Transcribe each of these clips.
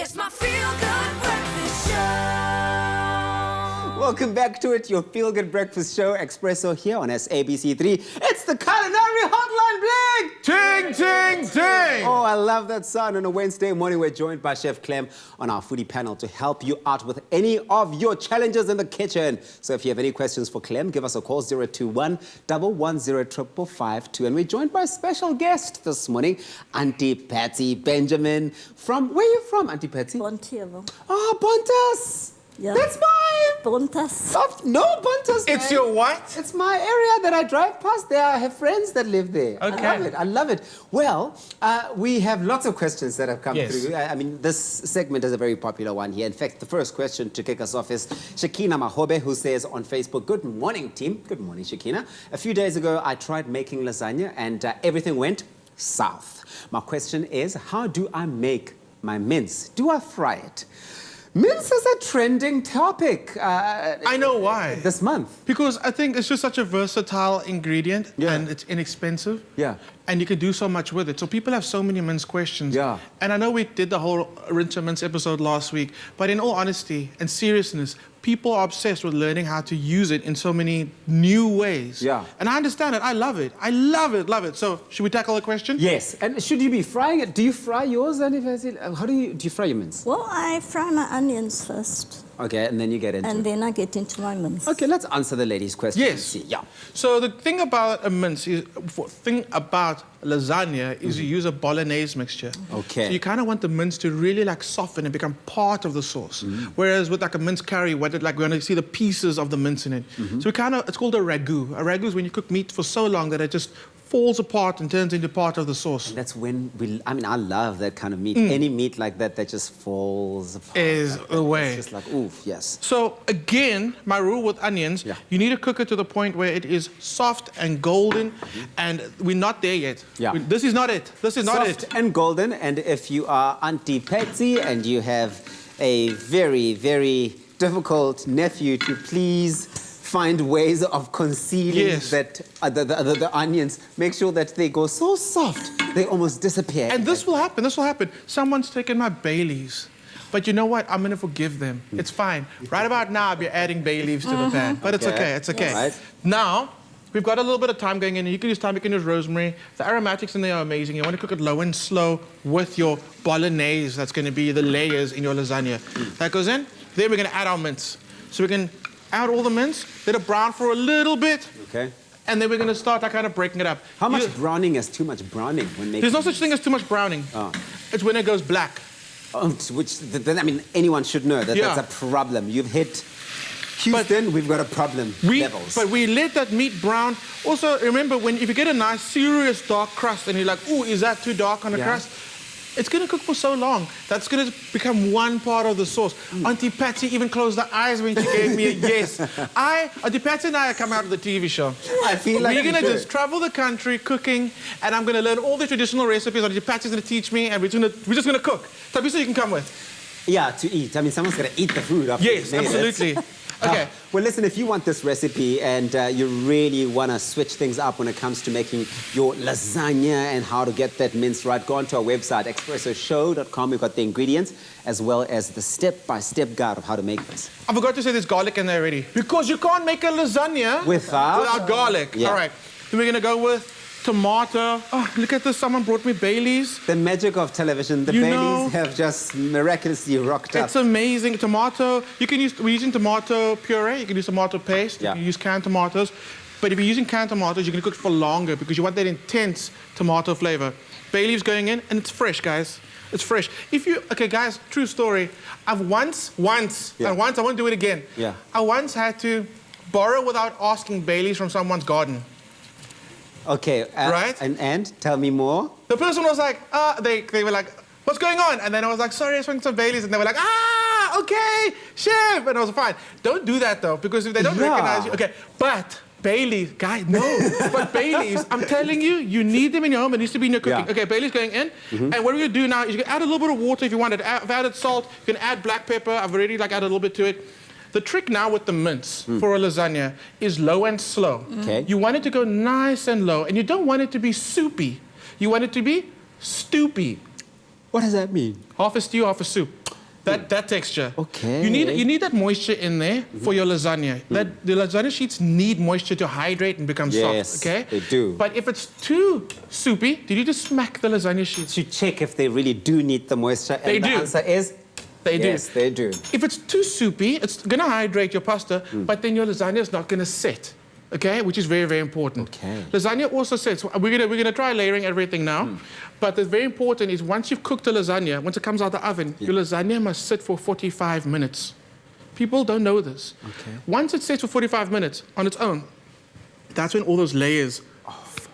It's my feel-good breakfast show. Welcome back to it, your feel-good breakfast show, Expresso here on SABC3. It's the Culinary Hotline, Bling! Ting, ting, ting! Oh, I love that sound. On a Wednesday morning, we're joined by Chef Clem on our foodie panel to help you out with any of your challenges in the kitchen. So if you have any questions for Clem, give us a call, 021-110-55552. And we're joined by a special guest this morning, Auntie Patsy Benjamin. Where are you from, Auntie Patsy? Bonteheuwel. Oh, Bontas! Yeah. That's mine! Bontas. No, Bontas. It's your what? It's my area that I drive past there. I have friends that live there. Okay. I love it. Well, we have lots of questions that have come Yes. through. I mean, this segment is a very popular one here. In fact, the first question to kick us off is Shakina Mahobe, who says on Facebook, "Good morning, team." Good morning, Shakina. A few days ago, I tried making lasagna and everything went south. My question is, how do I make my mince? Do I fry it? Mince is a trending topic I know why. this month. Because I think it's just such a versatile ingredient Yeah. and it's inexpensive. Yeah. And you can do so much with it. So people have so many mince questions. Yeah. And I know we did the whole rinse and mince episode last week, but in all honesty and seriousness, people are obsessed with learning how to use it in so many new ways. Yeah. And I understand it. I love it. I love it, love it. So should we tackle the question? Yes. And should you be frying it? Do you fry yours? And how do you fry your mince? Well, I fry my onions first, Okay, and then you get into and it. then I get into my mince. Okay, let's answer the lady's question. Yes. Yeah. So the thing about a mince is, thing about lasagna is you use a bolognese mixture. Okay. So you kind of want the mince to really like soften and become part of the sauce. Whereas with like a mince curry, we're going to see the pieces of the mince in it. So it's called a ragu. A ragu is when you cook meat for so long that it just falls apart and turns into part of the sauce. That's when I love that kind of meat. Any meat like that just falls apart. Is like the that. way. It's just like, oof, yes. So again, my rule with onions, Yeah. you need to cook it to the point where it is soft and golden, and we're not there yet. Yeah. This is not it. This is not Soft it. and golden. And if you are Auntie Patsy and you have a very, very difficult nephew to please find ways of concealing Yes. that the onions, make sure that they go so soft they almost disappear. And this will happen. This will happen. Someone's taken my bay leaves. But you know what? I'm going to forgive them. It's fine. Right about now, I'll be adding bay leaves to the pan. But it's Okay. okay. It's okay. Right. Now, we've got a little bit of time going in. You can use thyme, you can use rosemary. The aromatics in there are amazing. You want to cook it low and slow with your bolognese. That's going to be the layers in your lasagna. That goes in. Then we're going to add our mince. So we can add all the mince, let it brown for a little bit, Okay. and then we're going to start kind of breaking it up. How much browning is too much browning when making? There's no such thing as too much browning. Oh. It's when it goes black. Anyone should know that Yeah. that's a problem. You've hit Houston, we've got a problem. Levels. But we let that meat brown. Also, remember, if you get a nice, serious dark crust and you're like, ooh, is that too dark on the Yeah. crust? It's going to cook for so long. That's going to become one part of the sauce. Auntie Patsy even closed her eyes when she gave me a yes. Auntie Patsy and I are coming out of the TV show. I feel like we're you going to should. just travel the country cooking, and I'm going to learn all the traditional recipes. Auntie Patsy's going to teach me, and we're just going to cook. Tabisa, you can come with. Yeah, to eat. I mean, someone's got to eat the food after Yes, you've made it. absolutely. Okay. Well, listen, if you want this recipe and you really want to switch things up when it comes to making your lasagna and how to get that mince right, go onto our website, expressoshow.com. We've got the ingredients as well as the step-by-step guide of how to make this. I forgot to say there's garlic in there already. Because you can't make a lasagna without garlic. Yeah. All right. Then we're going to go with tomato. Oh, look at this. Someone brought me Baileys. The magic of television. The You Baileys know- have just miraculously rocked up. It's amazing. Tomato. We're using tomato puree. You can use tomato paste. Yeah. You can use canned tomatoes. But if you're using canned tomatoes, you're going to cook it for longer because you want that intense tomato flavor. Bay leaves going in, and it's fresh, guys. It's fresh. Okay, guys, true story. I once, I won't do it again. Yeah. I once had to borrow without asking bay leaves from someone's garden. Okay, Right? And tell me more. The person was like, they were like, what's going on? And then I was like, sorry, I just want some Baileys. And they were like, okay, chef. And I was fine. Don't do that though, because if they don't recognize you, okay. But Baileys, guys, no. But Baileys, I'm telling you, you need them in your home. It needs to be in your cooking. Yeah. Okay, Baileys going in. And what we're gonna do now is you can add a little bit of water if you want it. I've added salt. You can add black pepper. I've already added a little bit to it. The trick now with the mince for a lasagna is low and slow. Okay. You want it to go nice and low, and you don't want it to be soupy. You want it to be stoopy. What does that mean? Half a stew, half a soup. That texture. Okay. You need that moisture in there for your lasagna. That the lasagna sheets need moisture to hydrate and become Yes, soft. Okay. they do. But if it's too soupy, you need to smack the lasagna sheets. To check if they really do need the moisture. They and the do. answer is They do. yes, they do. If it's too soupy, it's going to hydrate your pasta, but then your lasagna is not going to set. Okay, which is very, very important. Okay. Lasagna also sets. We're gonna try layering everything now, but the very important is once you've cooked the lasagna, once it comes out of the oven, your lasagna must sit for 45 minutes. People don't know this. Okay. Once it sits for 45 minutes on its own, that's when all those layers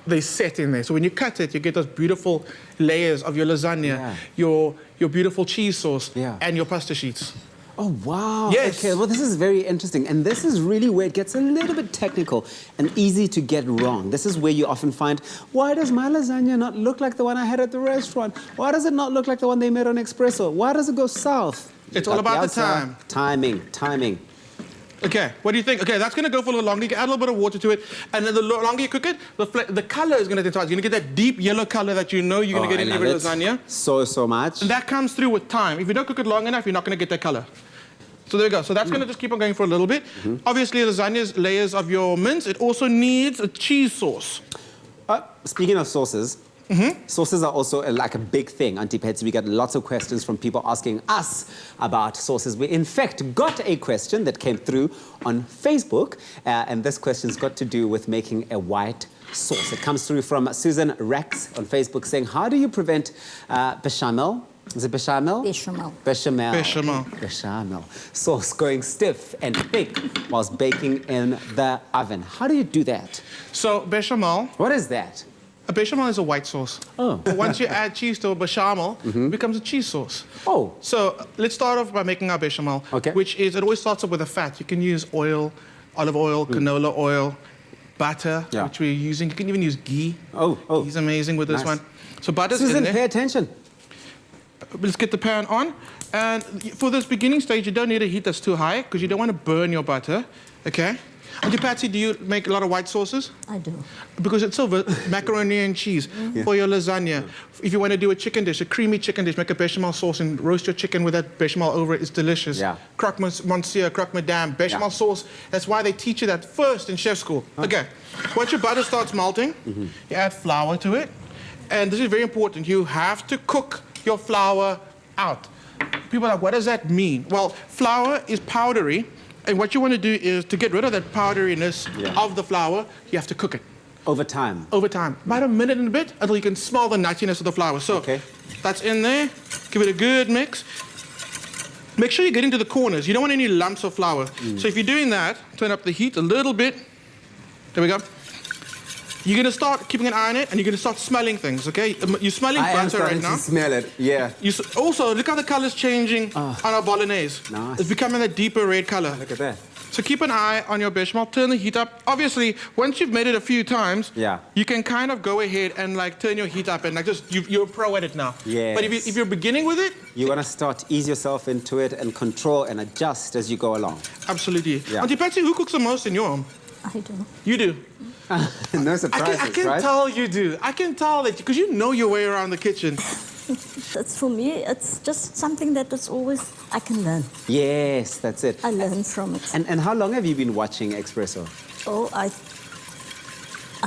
they set in there. So when you cut it, you get those beautiful layers of your lasagna, your beautiful cheese sauce, and your pasta sheets. Oh, wow. Yes. Okay, well, this is very interesting. And this is really where it gets a little bit technical and easy to get wrong. This is where you often find, why does my lasagna not look like the one I had at the restaurant? Why does it not look like the one they made on Expresso? Why does it go south? It's all about the time. Timing. Okay, what do you think? Okay, that's going to go for a little longer. You can add a little bit of water to it, and then the longer you cook it, the color is going to change. You're going to get that deep yellow color that you know you're going to get in every lasagna. So much. And that comes through with time. If you don't cook it long enough, you're not going to get that color. So there we go. So that's going to just keep on going for a little bit. Obviously, lasagna's layers of your mince. It also needs a cheese sauce. Speaking of sauces, sauces are also like a big thing. Auntie Patsy, we got lots of questions from people asking us about sauces. We, in fact, got a question that came through on Facebook, and this question's got to do with making a white sauce. It comes through from Susan Rex on Facebook saying, how do you prevent bechamel? Is it bechamel? Bechamel. Bechamel sauce going stiff and thick whilst baking in the oven. How do you do that? So bechamel. What is that? A bechamel is a white sauce. Oh. But once you add cheese to a bechamel, it becomes a cheese sauce. Oh. So let's start off by making our bechamel, which is, it always starts off with a fat. You can use oil, olive oil, canola oil, butter, which we're using. You can even use ghee. Oh. He's amazing with this one. So butter's Susan, in there. pay attention. Let's get the pan on. And for this beginning stage, you don't need a heat that's too high because you don't want to burn your butter, okay? Auntie Patsy, do you make a lot of white sauces? I do. Because it's over macaroni and cheese for your lasagna. If you want to do a chicken dish, a creamy chicken dish, make a bechamel sauce and roast your chicken with that bechamel over it. It's delicious. Croque monsieur, croque madame, bechamel sauce. That's why they teach you that first in chef school. Okay, once your butter starts melting, you add flour to it. And this is very important. You have to cook your flour out. People are like, what does that mean? Well, flour is powdery. And what you want to do is to get rid of that powderiness of the flour, you have to cook it. Over time? Over time. About a minute and a bit until you can smell the nuttiness of the flour. So that's in there. Give it a good mix. Make sure you get into the corners. You don't want any lumps of flour. So if you're doing that, turn up the heat a little bit. There we go. You're going to start keeping an eye on it, and you're going to start smelling things, okay? You're smelling butter right now. I smell it, Also, look how the color's changing on our bolognese. Nice. It's becoming a deeper red color. Look at that. So keep an eye on your bechamel, turn the heat up. Obviously, once you've made it a few times, you can kind of go ahead and like turn your heat up and like just, you're a pro at it now. Yes. But if you're beginning with it, you want to start ease yourself into it and control and adjust as you go along. Absolutely. Auntie Patsy, who cooks the most in your home? I do. You do. No surprises, I can tell you do. I can tell that because you know your way around the kitchen. That's for me, it's just something that is always, I can learn. Yes, that's it. I learn from it. And how long have you been watching Expresso? Oh,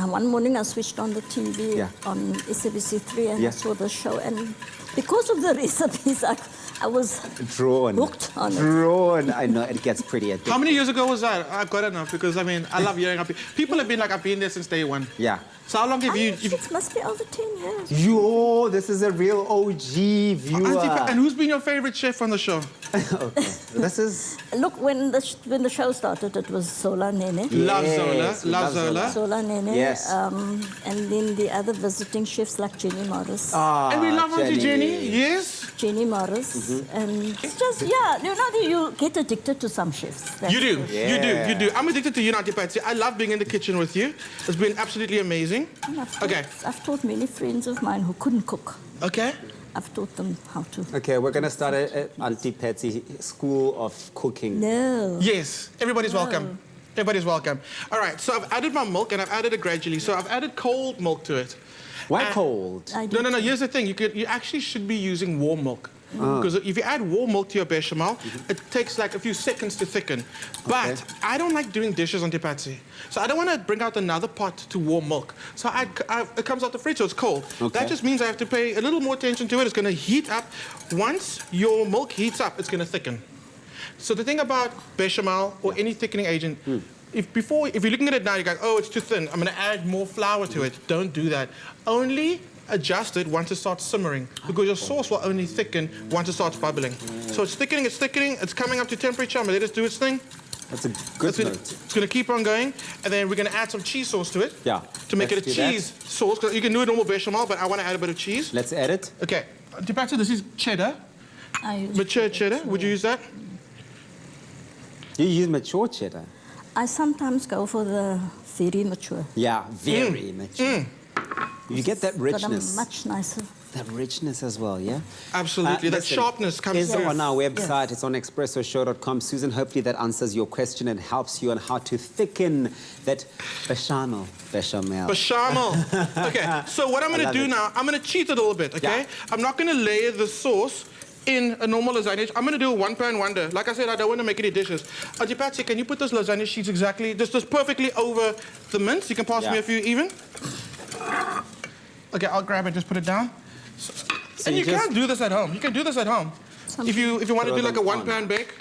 one morning I switched on the TV on SABC3 and I saw the show. And because of the recipes, I was hooked on it. I know, it gets pretty addictive. How many years ago was that? I've got it now because, I mean, I love hearing up. People have been like, I've been there since day one. Yeah. So how long have you... It must be over 10 years. Yo, this is a real OG viewer. And who's been your favorite chef on the show? Okay. This is... Look, when the show started, it was Zola Nene. Love Zola. Love Zola. Zola Nene. Yes. And then the other visiting chefs like Jenny Morris. And we love Auntie Jenny. Yes. Jenny Morris. And it's just, you get addicted to some chefs. You do. You do. I'm addicted to you, Auntie Patsy. I love being in the kitchen with you. It's been absolutely amazing. I've taught many friends of mine who couldn't cook. Okay. I've taught them how to. Okay, we're going to start at Auntie Patsy School of Cooking. No. Yes, everybody's welcome. Everybody's welcome. All right, so I've added my milk, and I've added it gradually. So I've added cold milk to it. Why cold? No. Here's the thing. You actually should be using warm milk. Because if you add warm milk to your bechamel, it takes like a few seconds to thicken. But I don't like doing dishes on Tipazi. So I don't want to bring out another pot to warm milk. So it comes out the fridge, so it's cold. That just means I have to pay a little more attention to it. It's going to heat up. Once your milk heats up, it's going to thicken. So the thing about bechamel or any thickening agent, if you're looking at it now, you go, oh, it's too thin, I'm going to add more flour to it. Don't do that. Only adjust it once it starts simmering, because your sauce will only thicken once it starts bubbling. So it's thickening, it's coming up to temperature. I'm going to let it do its thing. That's a good note. It's going to keep on going, and then we're going to add some cheese sauce to it. Yeah. To make it a cheese sauce. You can do a normal bechamel, but I want to add a bit of cheese. Let's add it. Okay. Tipazi, this is cheddar. Mature cheddar. Would you use that? You use mature cheddar? I sometimes go for the very mature. Yeah, very mature. You get that richness. But much nicer. That richness as well, yeah? Absolutely. That sharpness comes through. It's on our website. It's on expressoshow.com. Susan, hopefully that answers your question and helps you on how to thicken that bechamel. Okay, so what I'm going to do now, I'm going to cheat it a little bit, okay? Yeah. I'm not going to layer the sauce in a normal lasagna. I'm going to do a one-pan wonder. Like I said, I don't want to make any dishes. Tipazi, can you put those lasagna sheets exactly, just perfectly over the mince? You can pass me a few even. Okay, I'll grab it, just put it down. And you can do this at home. You can do this at home. If you want to do like a one-pan bake,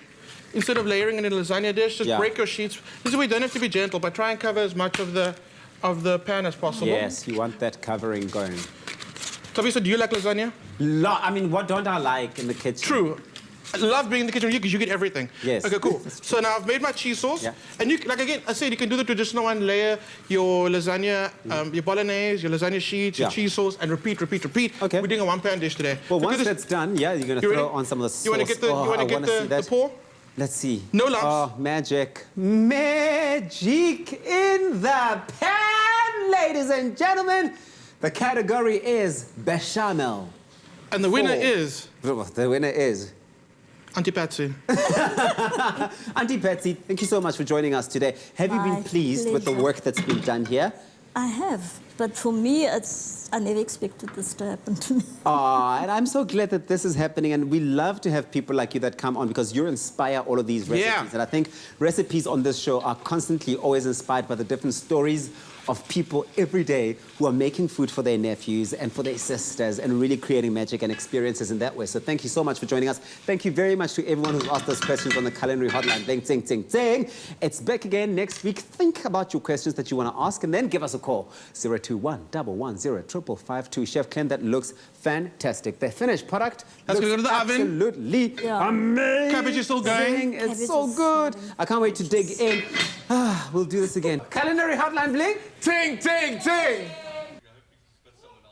instead of layering it in a lasagna dish, just break your sheets. This way you don't have to be gentle, but try and cover as much of the pan as possible. Yes, you want that covering going. Tabi, so do you like lasagna? I mean, what don't I like in the kitchen? True. I love being in the kitchen with you because you get everything. Yes. Okay, cool. So now I've made my cheese sauce. Yeah. And you, like again, I said, you can do the traditional one, layer your lasagna, your bolognese, your lasagna sheets, your cheese sauce, and repeat. Okay. We're doing a one-pan dish today. Well, once that's done, you're going to throw on some of the sauce. You want to get the pour? Let's see. No lumps. Oh, magic. Magic in the pan, ladies and gentlemen. The category is bechamel. And the winner is? The winner is? Auntie Patsy. Auntie Patsy, thank you so much for joining us today. Have you been pleased with the work that's been done here? I have, but for me, I never expected this to happen to me. And I'm so glad that this is happening, and we love to have people like you that come on because you inspire all of these recipes. Yeah. And I think recipes on this show are constantly always inspired by the different stories of people every day who are making food for their nephews and for their sisters and really creating magic and experiences in that way. So thank you so much for joining us. Thank you very much to everyone who's asked us questions on the Culinary Hotline. Ding, ding, ding, ding. It's back again next week. Think about your questions that you want to ask and then give us a call. 021-110-552. Chef Clem, that looks fantastic. The finished product looks go to the absolutely amazing. Cabbage is still going. It's so good. I can't wait to dig in. We'll do this again. Culinary Hotline, bling. Ting, ting, ting.